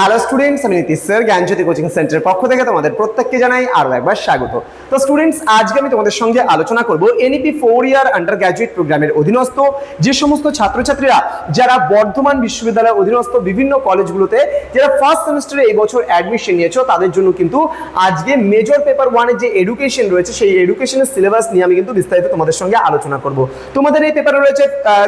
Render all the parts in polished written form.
Hello students, আমি Nitish sir জ্ঞানজ্যোতি coaching সেন্টারের পক্ষ থেকে তোমাদের প্রত্যেককে জানাই আরও একবার স্বাগত। তো স্টুডেন্টস, আজকে আমি তোমাদের সঙ্গে আলোচনা করব এনইপি 4 ইয়ার আন্ডার গ্র্যাজুয়েট প্রোগ্রামের অধীনস্থ যে সমস্ত ছাত্রছাত্রীরা যারা বর্ধমান বিশ্ববিদ্যালয়ের অধীনস্থ বিভিন্ন কলেজগুলোতে যারা ফার্স্ট সেমিস্টারে এই বছর অ্যাডমিশন নিয়েছো তাদের জন্য কিন্তু আজকে মেজর পেপার 1 এর যে এডুকেশন রয়েছে সেই এডুকেশনের সিলেবাস নিয়ে আমি কিন্তু বিস্তারিত তোমাদের সঙ্গে আলোচনা করব। তোমাদের এই পেপারে রয়েছে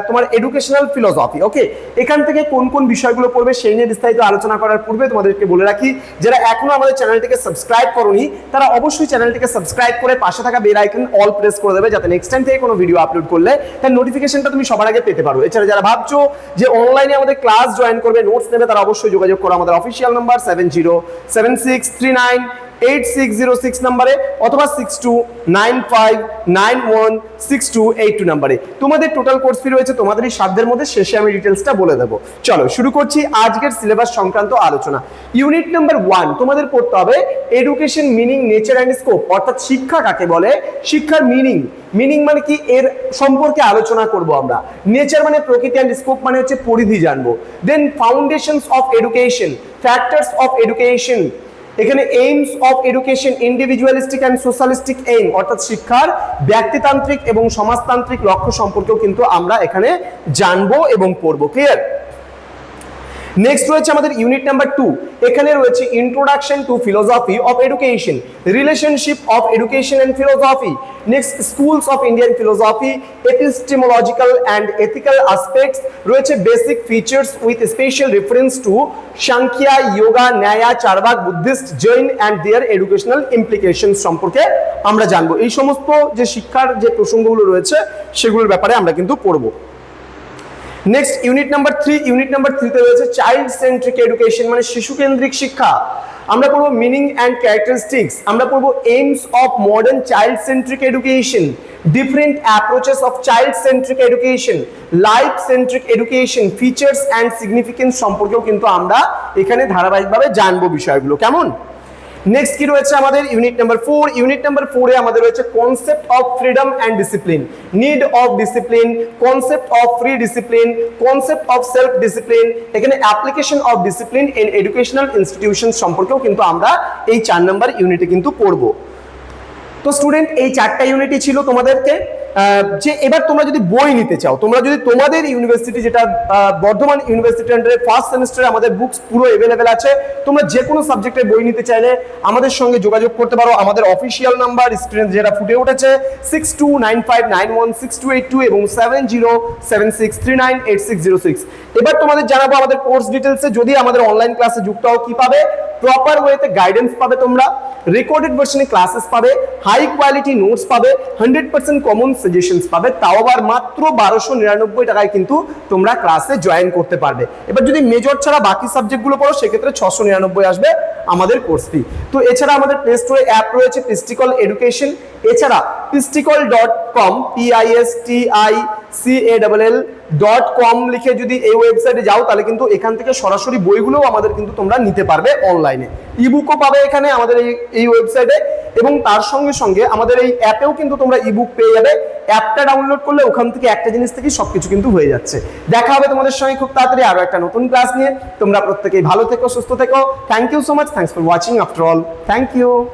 তোমার এডুকেশনাল ফিলোসফি। ওকে, এখান থেকে কোন কোন বিষয়গুলো পড়বে সেই নিয়ে বিস্তারিত আলোচনা করার পূর্বে তোমাদেরকে বলে রাখি, যারা এখনো আমাদের চ্যানেলটিকে সাবস্ক্রাইব করোনি তারা অবশ্যই চ্যানেলটিকে সাবস্ক্রাইব করে পাশে থাকা বেল আইকন অল প্রেস করে দেবে, যাতে নেক্সট টাইম থেকে কোনো ভিডিও আপলোড করলে তার নোটিফিকেশনটা তুমি সবার আগে পেতে পারো। এছাড়া যারা ভাবছো যে অনলাইনে আমাদের ক্লাস জয়েন করবে, নোটস নেবে, তারা অবশ্যই যোগাযোগ করো আমাদের অফিসিয়াল নাম্বার 7076398606 নম্বরে অথবা 6295916282 নম্বরে। তোমাদের টোটাল কোর্স ফি রয়েছে তোমাদেরই সাধ্যের মধ্যে, শেষে আমি ডিটেলসটা বলে দেবো। চলো শুরু করছি আজকের সিলেবাস সংক্রান্ত আলোচনা। ইউনিট নাম্বার 1 তোমাদের পড়তে হবে education meaning, nature and scope, অর্থাৎ শিক্ষা কাকে বলে, শিক্ষার মিনিং মানে কি এর সম্পর্কে আলোচনা করব আমরা। নেচার মানে প্রকৃতি, অ্যান্ড স্কোপ মানে হচ্ছে পরিধি জানবো। Then foundations of education, factors of education, এখানে aims of education, individualistic and socialistic aim, অর্থাৎ শিক্ষার ব্যক্তিতান্ত্রিক এবং সমাজতান্ত্রিক লক্ষ্য সম্পর্কেও কিন্তু আমরা এখানে জানবো এবং পড়বো। ক্লিয়ার? নেক্সট রয়েছে আমাদের ইউনিট নাম্বার 2, এখানে রয়েছে introduction to philosophy of education, relationship of education and philosophy, next schools of Indian philosophy, epistemological and ethical aspects, রয়েছে basic features with special reference to Samkhya, Yoga, Nyaya, Charvaka, Buddhist, Jain and their educational implications সম্পর্কে আমরা জানবো। এই সমস্ত যে শিক্ষার যে প্রসঙ্গগুলো রয়েছে সেগুলোর ব্যাপারে আমরা কিন্তু পড়বো। নেক্সট ইউনিট নাম্বার 3 তে রয়েছে চাইল্ড সেন্ট্রিক এডুকেশন, মানে শিশু কেন্দ্রিক শিক্ষা। আমরা পড়বো মিনিং অ্যান্ড ক্যারেক্টারিস্টিক্স, আমরা পড়বো aims of modern child centric education, different approaches of child centric education, life centric education, features and significance সম্পর্কেও কিন্তু আমরা এখানে ধারাবাহিকভাবে জানবো বিষয়গুলো। কেমন? নেক্সট কি রয়েছে আমাদের ইউনিট নাম্বার 4, ইউনিট নাম্বার 4 এ আমাদের রয়েছে concept of freedom and discipline, need of discipline, concept of free discipline, concept of self discipline, এখানে application of discipline in educational institution সম্পর্কেও কিন্তু আমরা এই 4 নম্বর ইউনিটে কিন্তু পড়বো। তো স্টুডেন্ট, এই 4টা ইউনিটই ছিল তোমাদেরকে। যে এবার তোমরা যদি বই নিতে চাও, তোমরা যদি তোমাদের ইউনিভার্সিটি যেটা বর্ধমান ইউনিভার্সিটি আন্ডারে ফার্স্ট সেমিস্টারে আমাদের বুকস পুরো অ্যাভেলেবেল আছে, তোমরা যে কোনো সাবজেক্টের বই নিতে চাইলে আমাদের সঙ্গে যোগাযোগ করতে পারো। আমাদের অফিসিয়াল নাম্বার স্ক্রিনে যেটা ফুটে উঠেছে 6295916282 এবং 7076398606। এবার তোমাদের জানাবো আমাদের কোর্স ডিটেলসে। যদি আমাদের অনলাইন ক্লাসে যুক্ত হও কি পাবে? প্রপার ওয়েতে গাইডেন্স পাবে তোমরা, রেকর্ডেড ভার্সনে ক্লাসেস পাবে, হাই কোয়ালিটি নোটস পাবে, 100% কমন সাজেশনস পাবে, তাও আবার মাত্র 1299 টাকায় কিন্তু তোমরা ক্লাসে জয়েন করতে পারবে। এবার যদি মেজর ছাড়া বাকি সাবজেক্টগুলো পড়ো সেক্ষেত্রে 699 আসবে আমাদের কোর্স ফি। তো এছাড়া আমাদের প্লে স্টোরে অ্যাপ রয়েছে পিস্টিকল এডুকেশন, এছাড়া pistikal.com pisticall.com লিখে যদি এই ওয়েবসাইটে যাও তাহলে কিন্তু এখান থেকে সরাসরি বইগুলোও আমাদের কিন্তু তোমরা নিতে পারবে অনলাইনে, ইবুকও পাবে এখানে আমাদের এই ওয়েবসাইটে, এবং তার সঙ্গে সঙ্গে আমাদের এই অ্যাপেও কিন্তু তোমরা ইবুক পেয়ে যাবে। অ্যাপটা ডাউনলোড করলে ওখান থেকে একটা জিনিস থেকে সবকিছু কিন্তু হয়ে যাচ্ছে। দেখা হবে তোমাদের সঙ্গে খুব তাড়াতাড়ি আরো একটা নতুন ক্লাস নিয়ে। তোমরা প্রত্যেকেই ভালো থেকো, সুস্থ থেকো। Thank you so much, thanks for watching after all, thank you.